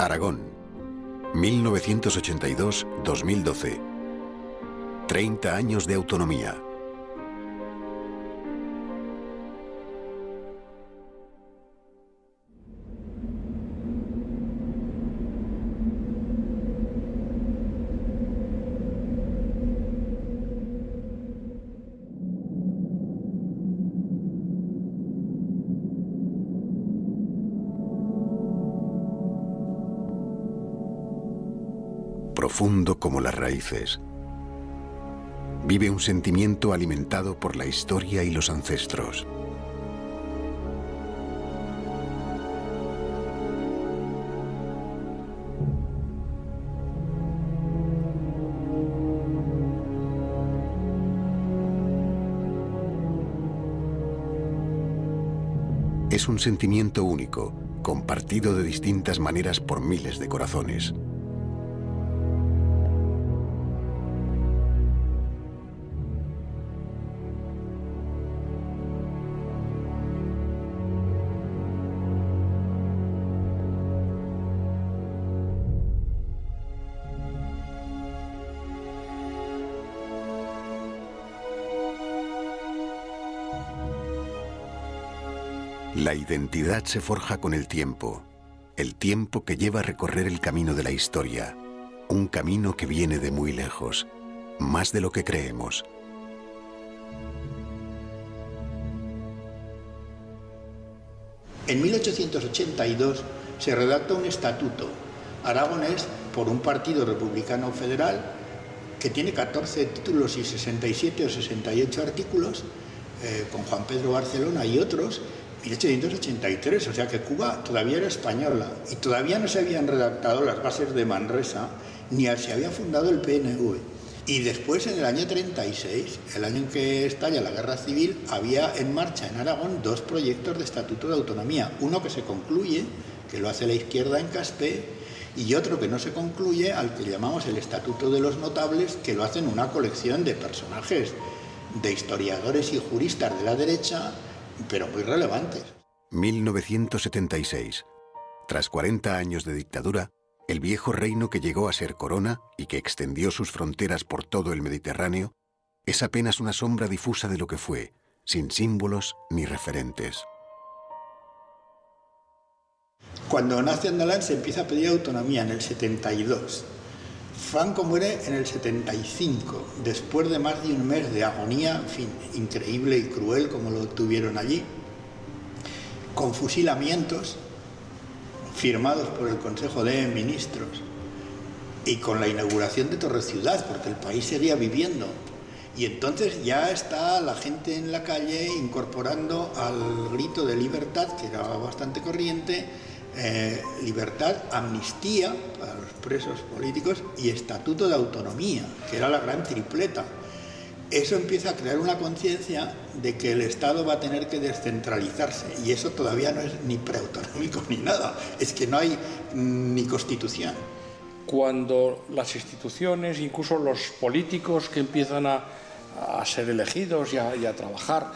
Aragón, 1982-2012. 30 años de autonomía. Profundo como las raíces. Vive un sentimiento alimentado por la historia y los ancestros. Es un sentimiento único, compartido de distintas maneras por miles de corazones. La identidad se forja con el tiempo que lleva a recorrer el camino de la historia, un camino que viene de muy lejos, más de lo que creemos. En 1882 se redacta un estatuto aragonés por un partido republicano federal que tiene 14 títulos y 67 o 68 artículos, con Juan Pedro Barcelona y otros, 1883, o sea que Cuba todavía era española y todavía no se habían redactado las bases de Manresa ni se había fundado el PNV. Y después, en el año 36, el año en que estalla la Guerra Civil, había en marcha en Aragón 2 proyectos de Estatuto de Autonomía. Uno que se concluye, que lo hace la izquierda en Caspé, y otro que no se concluye, al que llamamos el Estatuto de los Notables, que lo hacen una colección de personajes, de historiadores y juristas de la derecha, pero muy relevantes. 1976. Tras 40 años de dictadura, el viejo reino que llegó a ser corona y que extendió sus fronteras por todo el Mediterráneo, es apenas una sombra difusa de lo que fue, sin símbolos ni referentes. Cuando nace Andalán se empieza a pedir autonomía en el 72. Franco muere en el 75, después de más de un mes de agonía, en fin, increíble y cruel como lo tuvieron allí, con fusilamientos firmados por el Consejo de Ministros y con la inauguración de Torre Ciudad, porque el país seguía viviendo. Y entonces ya está la gente en la calle incorporando al grito de libertad, que era bastante corriente, libertad, amnistía para los presos políticos y estatuto de autonomía, que era la gran tripleta. Eso empieza a crear una conciencia de que el Estado va a tener que descentralizarse, y eso todavía no es ni preautonómico ni nada, es que no hay ni constitución. Cuando las instituciones, incluso los políticos que empiezan a ser elegidos y a trabajar,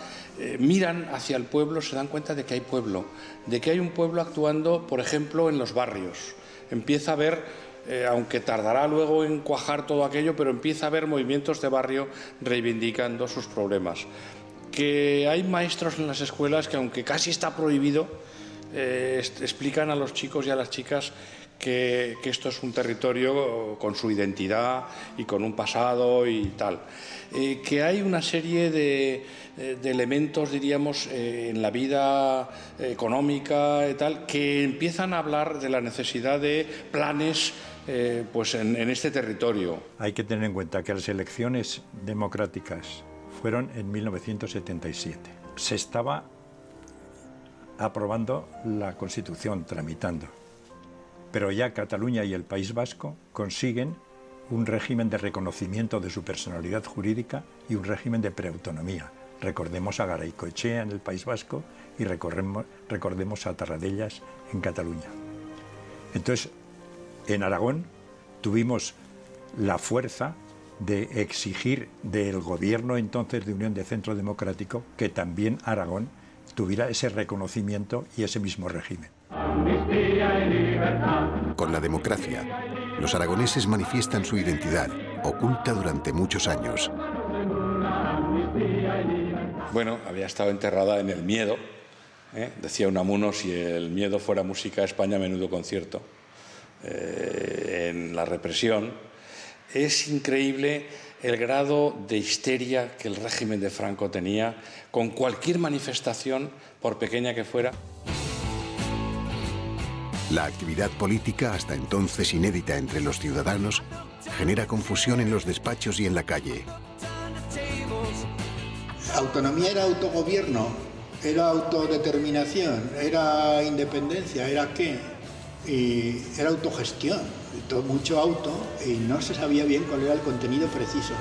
miran hacia el pueblo, se dan cuenta de que hay pueblo, de que hay un pueblo actuando, por ejemplo, en los barrios. Empieza a haber, aunque tardará luego en cuajar todo aquello, pero empieza a haber movimientos de barrio reivindicando sus problemas. Que hay maestros en las escuelas que, aunque casi está prohibido, explican a los chicos y a las chicas que esto es un territorio con su identidad y con un pasado y tal. Que hay una serie de elementos, diríamos, en la vida económica y tal, que empiezan a hablar de la necesidad de planes pues en este territorio. Hay que tener en cuenta que las elecciones democráticas fueron en 1977. Se estaba aprobando la Constitución, tramitando. Pero ya Cataluña y el País Vasco consiguen un régimen de reconocimiento de su personalidad jurídica y un régimen de preautonomía. Recordemos a Garaikoetxea en el País Vasco y recordemos a Tarradellas en Cataluña. Entonces, en Aragón tuvimos la fuerza de exigir del gobierno entonces de Unión de Centro Democrático que también Aragón tuviera ese reconocimiento y ese mismo régimen. Amnistía y libertad. Con la democracia, los aragoneses manifiestan su identidad, oculta durante muchos años. Bueno, había estado enterrada en el miedo, decía Unamuno, si el miedo fuera música, España menudo concierto, en la represión. Es increíble el grado de histeria que el régimen de Franco tenía con cualquier manifestación, por pequeña que fuera. La actividad política, hasta entonces inédita entre los ciudadanos, genera confusión en los despachos y en la calle. Autonomía era autogobierno, era autodeterminación, era independencia, era qué, y era autogestión, mucho auto, y no se sabía bien cuál era el contenido preciso.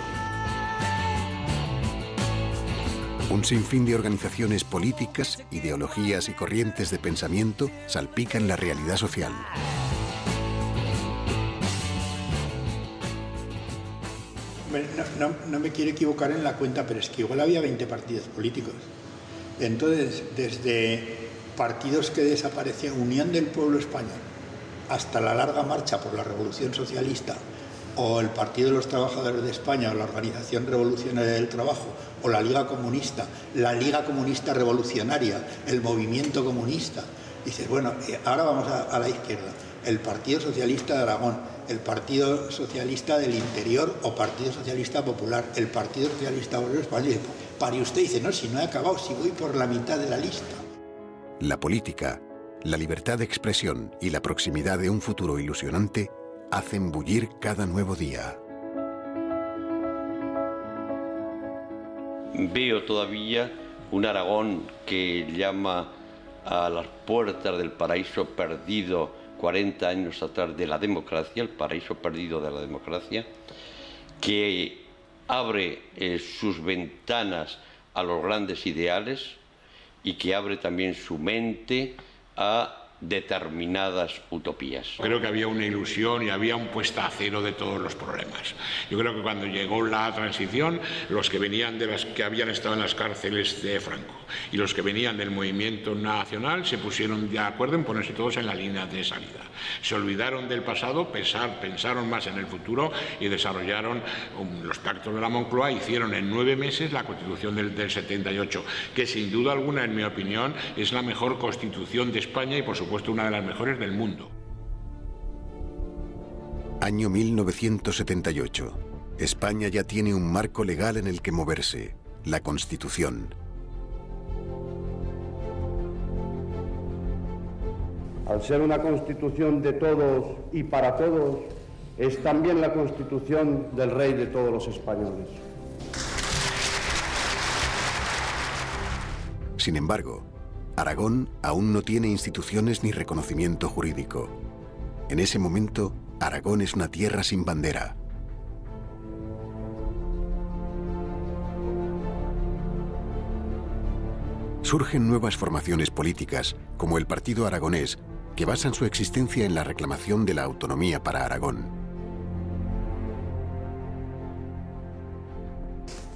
Un sinfín de organizaciones políticas, ideologías y corrientes de pensamiento salpican la realidad social. No me quiero equivocar en la cuenta, pero es que igual había 20 partidos políticos. Entonces, desde partidos que desaparecían, Unión del Pueblo Español, hasta la larga marcha por la Revolución Socialista, o el Partido de los Trabajadores de España, o la Organización Revolucionaria del Trabajo, o la Liga Comunista Revolucionaria, el Movimiento Comunista. Dices, bueno, ahora vamos a la izquierda. El Partido Socialista de Aragón, el Partido Socialista del Interior o Partido Socialista Popular, el Partido Socialista Obrero Español. Para usted dice, no, si no he acabado, si voy por la mitad de la lista. La política, la libertad de expresión y la proximidad de un futuro ilusionante hacen bullir cada nuevo día. Veo todavía un Aragón que llama a las puertas del paraíso perdido 40 años atrás de la democracia, el paraíso perdido de la democracia, que abre sus ventanas a los grandes ideales y que abre también su mente a determinadas utopías. Creo que había una ilusión y había un puesta a cero de todos los problemas. Yo creo que cuando llegó la transición, los que venían de las que habían estado en las cárceles de Franco y los que venían del movimiento nacional se pusieron de acuerdo en ponerse todos en la línea de salida. Se olvidaron del pasado, pensaron más en el futuro y desarrollaron los pactos de la Moncloa. Hicieron en 9 meses la Constitución del 78, que sin duda alguna, en mi opinión, es la mejor Constitución de España y por supuesto una de las mejores del mundo. Año 1978. España ya tiene un marco legal en el que moverse, la Constitución. Al ser una Constitución de todos y para todos, es también la Constitución del Rey de todos los españoles. Sin embargo, Aragón aún no tiene instituciones ni reconocimiento jurídico. En ese momento, Aragón es una tierra sin bandera. Surgen nuevas formaciones políticas, como el Partido Aragonés, que basan su existencia en la reclamación de la autonomía para Aragón.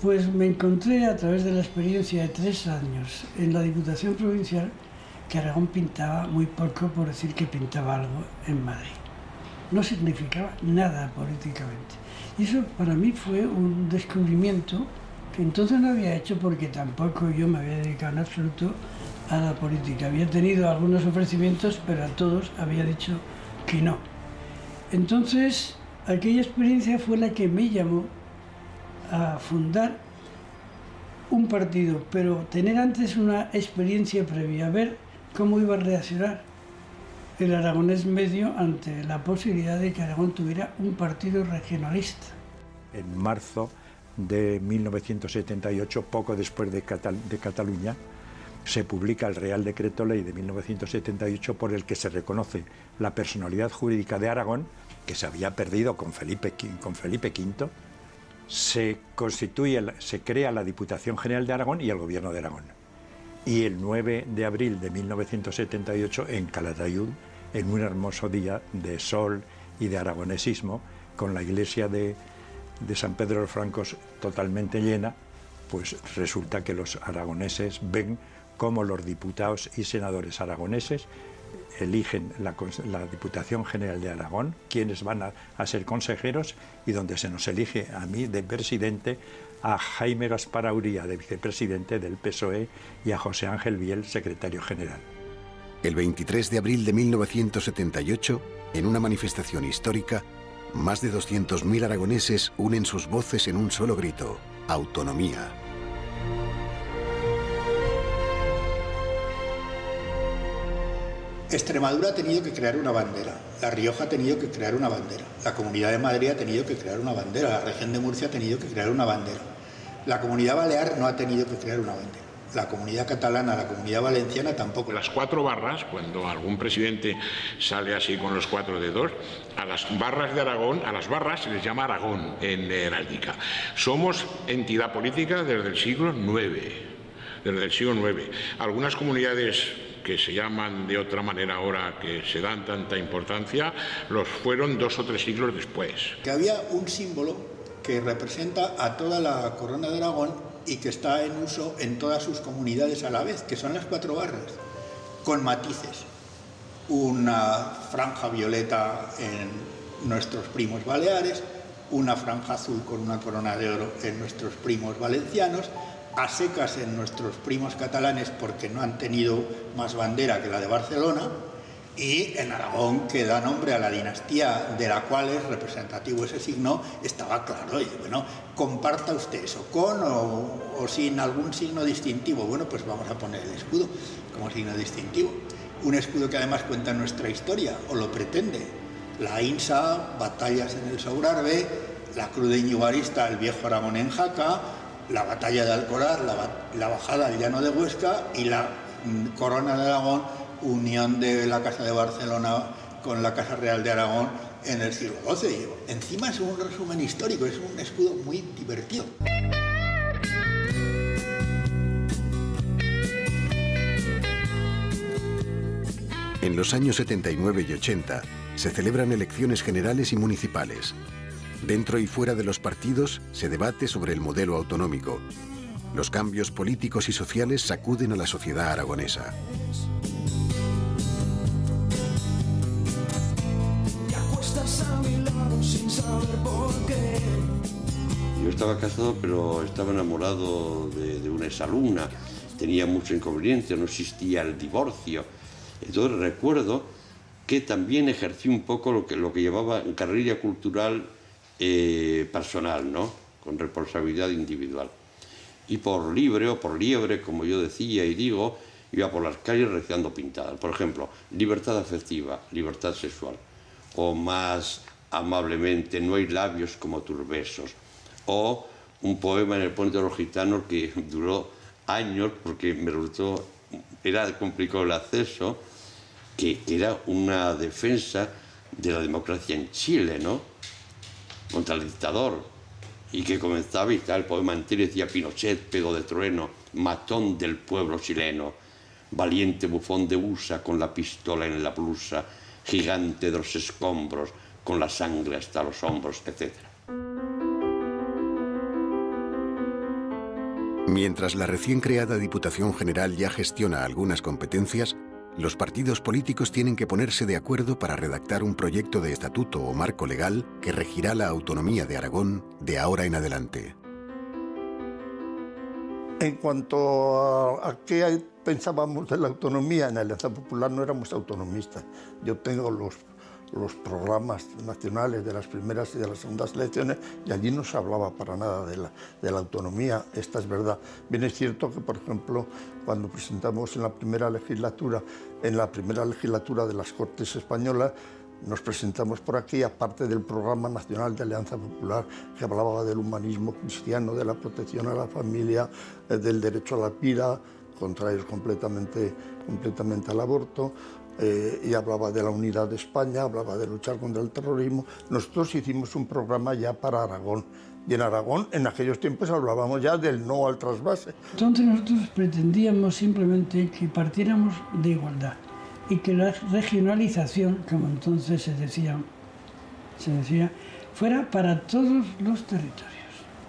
Pues me encontré a través de la experiencia de 3 años en la Diputación Provincial que Aragón pintaba muy poco, por decir que pintaba algo en Madrid. No significaba nada políticamente. Y eso para mí fue un descubrimiento que entonces no había hecho porque tampoco yo me había dedicado en absoluto a la política. Había tenido algunos ofrecimientos, pero a todos había dicho que no. Entonces, aquella experiencia fue la que me llamó a fundar un partido, pero tener antes una experiencia previa, ver cómo iba a reaccionar el aragonés medio ante la posibilidad de que Aragón tuviera un partido regionalista. En marzo de 1978, poco después de Cataluña, se publica el Real Decreto Ley de 1978 por el que se reconoce la personalidad jurídica de Aragón, que se había perdido con Felipe V, se crea la Diputación General de Aragón y el Gobierno de Aragón. Y el 9 de abril de 1978, en Calatayud, en un hermoso día de sol y de aragonesismo, con la iglesia de San Pedro de los Francos totalmente llena, pues resulta que los aragoneses ven cómo los diputados y senadores aragoneses eligen la Diputación General de Aragón, quienes van a ser consejeros, y donde se nos elige a mí de presidente, a Jaime Gaspar Auría de vicepresidente del PSOE y a José Ángel Biel, secretario general. El 23 de abril de 1978, en una manifestación histórica, más de 200.000 aragoneses unen sus voces en un solo grito: autonomía. Extremadura ha tenido que crear una bandera, La Rioja ha tenido que crear una bandera, la Comunidad de Madrid ha tenido que crear una bandera, la Región de Murcia ha tenido que crear una bandera, la Comunidad Balear no ha tenido que crear una bandera, la Comunidad Catalana, la Comunidad Valenciana tampoco. Las 4 barras, cuando algún presidente sale así con los 4 dedos, a las barras de Aragón, a las barras se les llama Aragón en heráldica. Somos entidad política desde el siglo IX, desde el siglo IX. Algunas comunidades que se llaman de otra manera ahora, que se dan tanta importancia, los fueron 2 o 3 siglos después. Que había un símbolo que representa a toda la corona de Aragón y que está en uso en todas sus comunidades a la vez, que son las 4 barras, con matices. Una franja violeta en nuestros primos baleares, una franja azul con una corona de oro en nuestros primos valencianos, a secas en nuestros primos catalanes porque no han tenido más bandera que la de Barcelona, y en Aragón, que da nombre a la dinastía de la cual es representativo ese signo, estaba claro. Y bueno, comparta usted eso, con o sin algún signo distintivo. Bueno, pues vamos a poner el escudo como signo distintivo. Un escudo que además cuenta nuestra historia, o lo pretende. La INSA, batallas en el Sobrarbe, la Cruz de Íñigo Arista, el viejo Aragón en Jaca, la batalla de Alcoraz, la bajada al llano de Huesca y la corona de Aragón, unión de la Casa de Barcelona con la Casa Real de Aragón en el siglo XII. Encima es un resumen histórico, es un escudo muy divertido. En los años 79 y 80 se celebran elecciones generales y municipales. Dentro y fuera de los partidos se debate sobre el modelo autonómico. Los cambios políticos y sociales sacuden a la sociedad aragonesa. Yo estaba casado, pero estaba enamorado de una exalumna. Tenía mucho inconveniente, no existía el divorcio. Entonces recuerdo que también ejercí un poco lo que llevaba en carrera cultural personal, ¿no? Con responsabilidad individual. Y por libre o por liebre, como yo decía y digo, iba por las calles rezando pintadas. Por ejemplo, libertad afectiva, libertad sexual. O más amablemente, no hay labios como tus besos. O un poema en el Puente de los Gitanos que duró años porque me resultó, era complicado el acceso, que era una defensa de la democracia en Chile, ¿no? Contra el dictador, y que comenzaba y tal, el poema entero decía: Pinochet, pedo de trueno, matón del pueblo chileno, valiente bufón de USA con la pistola en la blusa, gigante de los escombros, con la sangre hasta los hombros, etc. Mientras la recién creada Diputación General ya gestiona algunas competencias, los partidos políticos tienen que ponerse de acuerdo para redactar un proyecto de estatuto o marco legal que regirá la autonomía de Aragón de ahora en adelante. En cuanto a qué pensábamos de la autonomía, en la Alianza Popular no éramos autonomistas. Yo tengo los programas nacionales de las primeras y de las segundas elecciones y allí no se hablaba para nada de la autonomía. Esta es verdad. Bien es cierto que, por ejemplo, cuando presentamos en la primera legislatura de las Cortes Españolas, nos presentamos por aquí, aparte del programa nacional de Alianza Popular, que hablaba del humanismo cristiano, de la protección a la familia, del derecho a la vida, contrarios completamente al aborto, y hablaba de la unidad de España, hablaba de luchar contra el terrorismo. Nosotros hicimos un programa ya para Aragón, y en Aragón en aquellos tiempos hablábamos ya del no al trasvase. Entonces nosotros pretendíamos simplemente que partiéramos de igualdad y que la regionalización, como entonces se decía, fuera para todos los territorios,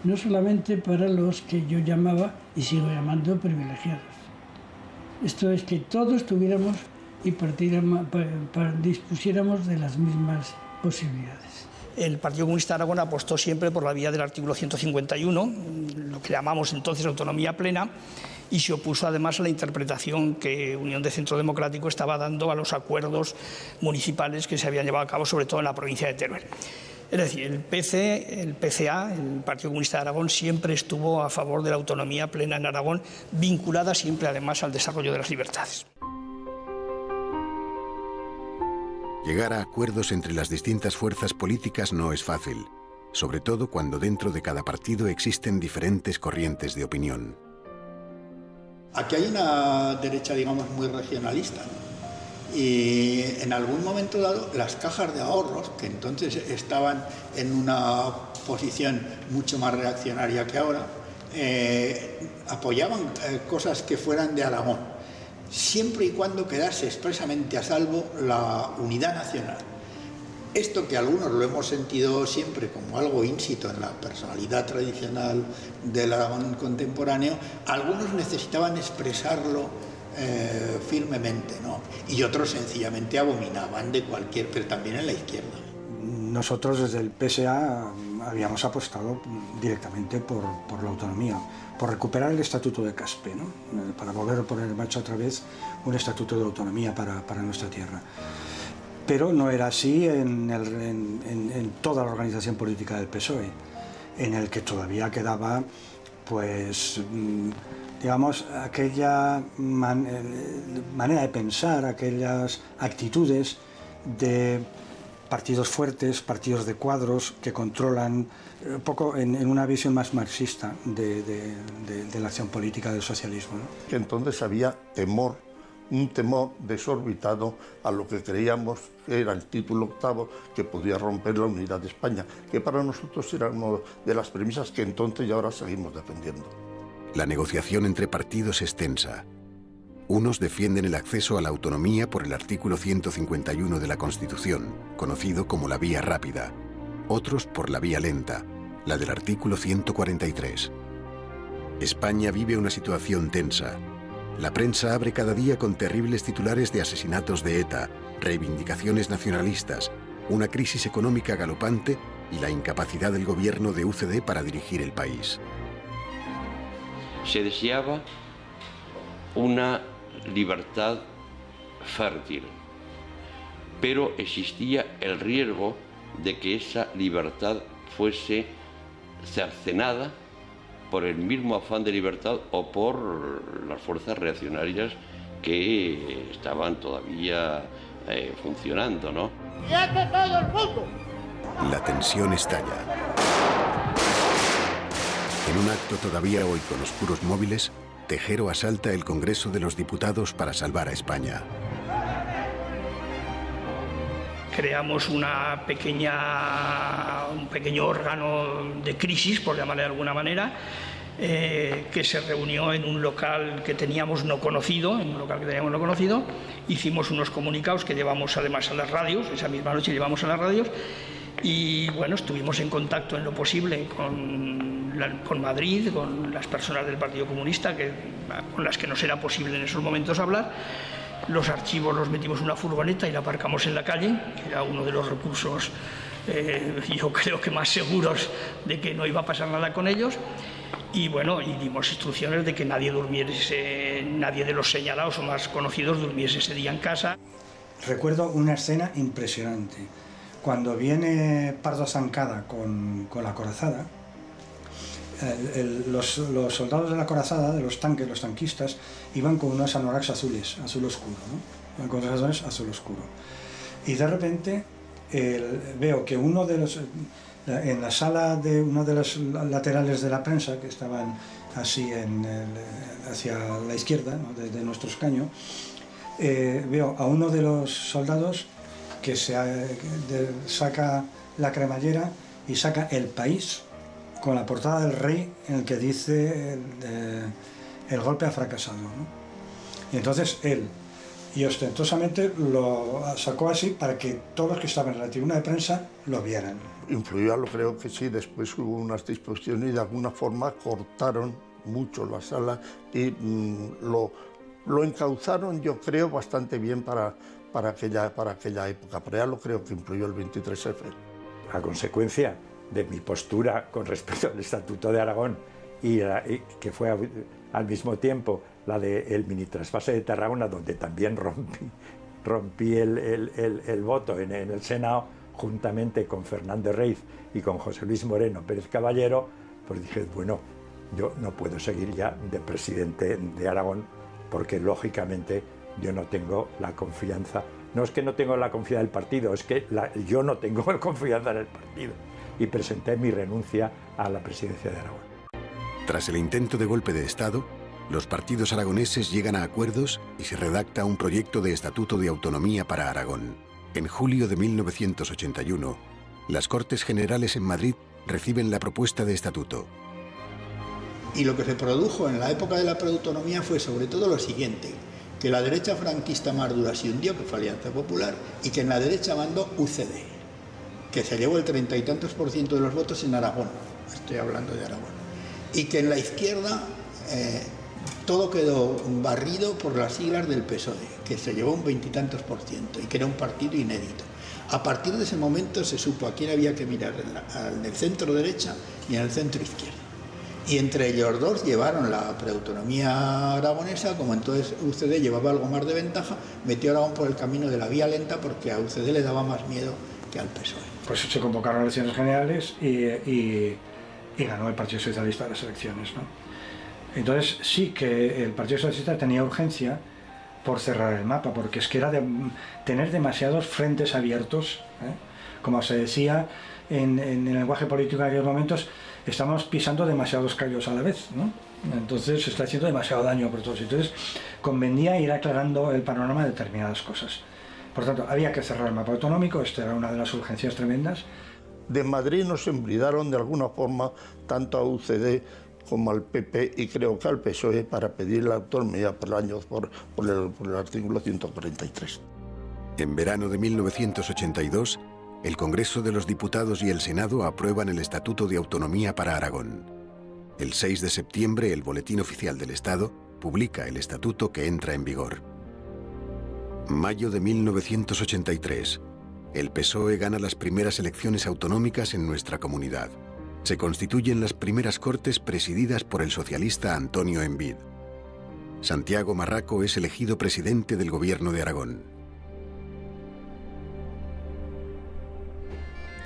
no solamente para los que yo llamaba y sigo llamando privilegiados. Esto es, que todos tuviéramos y dispusiéramos de las mismas posibilidades. El Partido Comunista de Aragón apostó siempre por la vía del artículo 151, lo que llamamos entonces autonomía plena, y se opuso además a la interpretación que Unión de Centro Democrático estaba dando a los acuerdos municipales que se habían llevado a cabo, sobre todo en la provincia de Teruel. Es decir, el PCA, el Partido Comunista de Aragón, siempre estuvo a favor de la autonomía plena en Aragón, vinculada siempre además al desarrollo de las libertades. Llegar a acuerdos entre las distintas fuerzas políticas no es fácil, sobre todo cuando dentro de cada partido existen diferentes corrientes de opinión. Aquí hay una derecha, digamos, muy regionalista, ¿no? Y en algún momento dado las cajas de ahorros, que entonces estaban en una posición mucho más reaccionaria que ahora, apoyaban cosas que fueran de Aragón, siempre y cuando quedase expresamente a salvo la unidad nacional. Esto que algunos lo hemos sentido siempre como algo ínsito en la personalidad tradicional del Aragón contemporáneo, algunos necesitaban expresarlo firmemente, ¿no? Y otros sencillamente abominaban de cualquier, pero también en la izquierda. Nosotros desde el PSA habíamos apostado directamente por la autonomía, por recuperar el estatuto de Caspe, ¿no? Para volver a poner en marcha otra vez un estatuto de autonomía para nuestra tierra. Pero no era así en toda la organización política del PSOE, en el que todavía quedaba, pues, digamos, aquella manera de pensar, aquellas actitudes de partidos fuertes, partidos de cuadros que controlan un poco en una visión más marxista de la acción política del socialismo, ¿no? Que entonces había temor, un temor desorbitado a lo que creíamos que era el título octavo que podía romper la unidad de España, que para nosotros era una de las premisas que entonces y ahora seguimos defendiendo. La negociación entre partidos es tensa. Unos defienden el acceso a la autonomía por el artículo 151 de la Constitución, conocido como la vía rápida. Otros por la vía lenta, la del artículo 143. España vive una situación tensa. La prensa abre cada día con terribles titulares de asesinatos de ETA, reivindicaciones nacionalistas, una crisis económica galopante y la incapacidad del gobierno de UCD para dirigir el país. Se deseaba una libertad fértil, pero existía el riesgo de que esa libertad fuese cercenada por el mismo afán de libertad o por las fuerzas reaccionarias que estaban todavía funcionando, ¿no? ¡Quieto todo el mundo! La tensión estalla. En un acto todavía hoy con oscuros móviles, Tejero asalta el Congreso de los Diputados para salvar a España. Creamos un pequeño órgano de crisis, por llamarle de alguna manera, que se reunió en un local que teníamos no conocido, hicimos unos comunicados que llevamos además a las radios, esa misma noche llevamos a las radios, y bueno, estuvimos en contacto en lo posible con Madrid, con las personas del Partido Comunista, con las que nos era posible en esos momentos hablar. Los archivos los metimos en una furgoneta y la aparcamos en la calle, que era uno de los recursos, yo creo que más seguros de que no iba a pasar nada con ellos. Y bueno, y dimos instrucciones de que nadie de los señalados o más conocidos durmiese ese día en casa. Recuerdo una escena impresionante. Cuando viene Pardo Zancada con la corazada, los soldados de la corazada, de los tanques, los tanquistas, iban con unos anoraks azules, azul oscuro, ¿no? Iban con unos anoraks azul oscuro. Y de repente veo que en la sala de uno de los laterales de la prensa, que estaban así hacia la izquierda, ¿no?, de nuestro escaño, veo a uno de los soldados que saca la cremallera y saca El País con la portada del Rey en el que dice el golpe ha fracasado, ¿no? Y entonces él, y ostentosamente lo sacó así para que todos los que estaban en la tribuna de prensa lo vieran. Influyó, lo creo que sí, después hubo unas disposiciones y de alguna forma cortaron mucho la sala y lo lo encauzaron, yo creo, bastante bien para aquella época, pero ya lo creo que influyó el 23F. A consecuencia de mi postura con respecto al Estatuto de Aragón y que fue al mismo tiempo la del mini trasvase de Tarragona, donde también rompí el voto en el Senado, juntamente con Fernando Reiz y con José Luis Moreno Pérez Caballero, pues dije, bueno, yo no puedo seguir ya de presidente de Aragón, porque lógicamente yo no tengo la confianza. No es que no tengo la confianza del partido, es que yo no tengo confianza en el partido. Y presenté mi renuncia a la presidencia de Aragón. Tras el intento de golpe de Estado, los partidos aragoneses llegan a acuerdos y se redacta un proyecto de Estatuto de Autonomía para Aragón. En julio de 1981, las Cortes Generales en Madrid reciben la propuesta de estatuto. Y lo que se produjo en la época de la preautonomía fue sobre todo lo siguiente, que la derecha franquista más dura se hundió, que fue Alianza Popular, y que en la derecha mandó UCD, que se llevó el 30 y tantos % de los votos en Aragón, estoy hablando de Aragón, y que en la izquierda todo quedó barrido por las siglas del PSOE, que se llevó un 20 y tantos %, y que era un partido inédito. A partir de ese momento se supo a quién había que mirar en el centro derecha y en el centro izquierda. Y entre ellos dos llevaron la preautonomía aragonesa, como entonces UCD llevaba algo más de ventaja, metió a Aragón por el camino de la vía lenta porque a UCD le daba más miedo que al PSOE. Pues se convocaron elecciones generales y ganó el Partido Socialista las elecciones, ¿no? Entonces sí que el Partido Socialista tenía urgencia por cerrar el mapa, porque es que era tener demasiados frentes abiertos, ¿eh? Como se decía en el lenguaje político en aquellos momentos, estamos pisando demasiados callos a la vez, ¿no? Entonces se está haciendo demasiado daño por todos. Entonces convenía ir aclarando el panorama de determinadas cosas. Por tanto, había que cerrar el mapa autonómico, esta era una de las urgencias tremendas. De Madrid nos embridaron de alguna forma tanto a UCD como al PP y creo que al PSOE para pedir la autonomía por el artículo 143. En verano de 1982, el Congreso de los Diputados y el Senado aprueban el Estatuto de Autonomía para Aragón. El 6 de septiembre, el Boletín Oficial del Estado publica el estatuto que entra en vigor. Mayo de 1983. El PSOE gana las primeras elecciones autonómicas en nuestra comunidad. Se constituyen las primeras Cortes presididas por el socialista Antonio Envid. Santiago Marraco es elegido presidente del Gobierno de Aragón.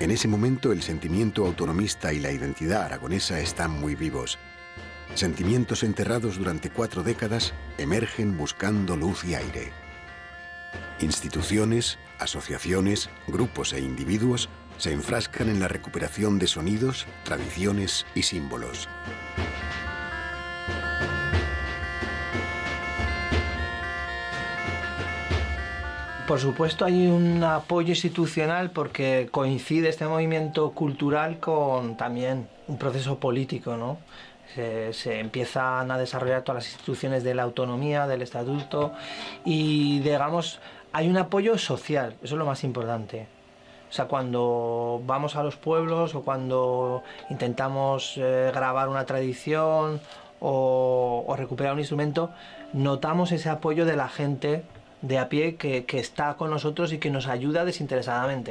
En ese momento el sentimiento autonomista y la identidad aragonesa están muy vivos. Sentimientos enterrados durante 4 décadas emergen buscando luz y aire. Instituciones, asociaciones, grupos e individuos se enfrascan en la recuperación de sonidos, tradiciones y símbolos. Por supuesto hay un apoyo institucional porque coincide este movimiento cultural con también un proceso político, ¿no? Se empiezan a desarrollar todas las instituciones de la autonomía, del estatuto y digamos hay un apoyo social, eso es lo más importante. O sea, cuando vamos a los pueblos o cuando intentamos grabar una tradición o recuperar un instrumento, notamos ese apoyo de la gente de a pie que está con nosotros y que nos ayuda desinteresadamente.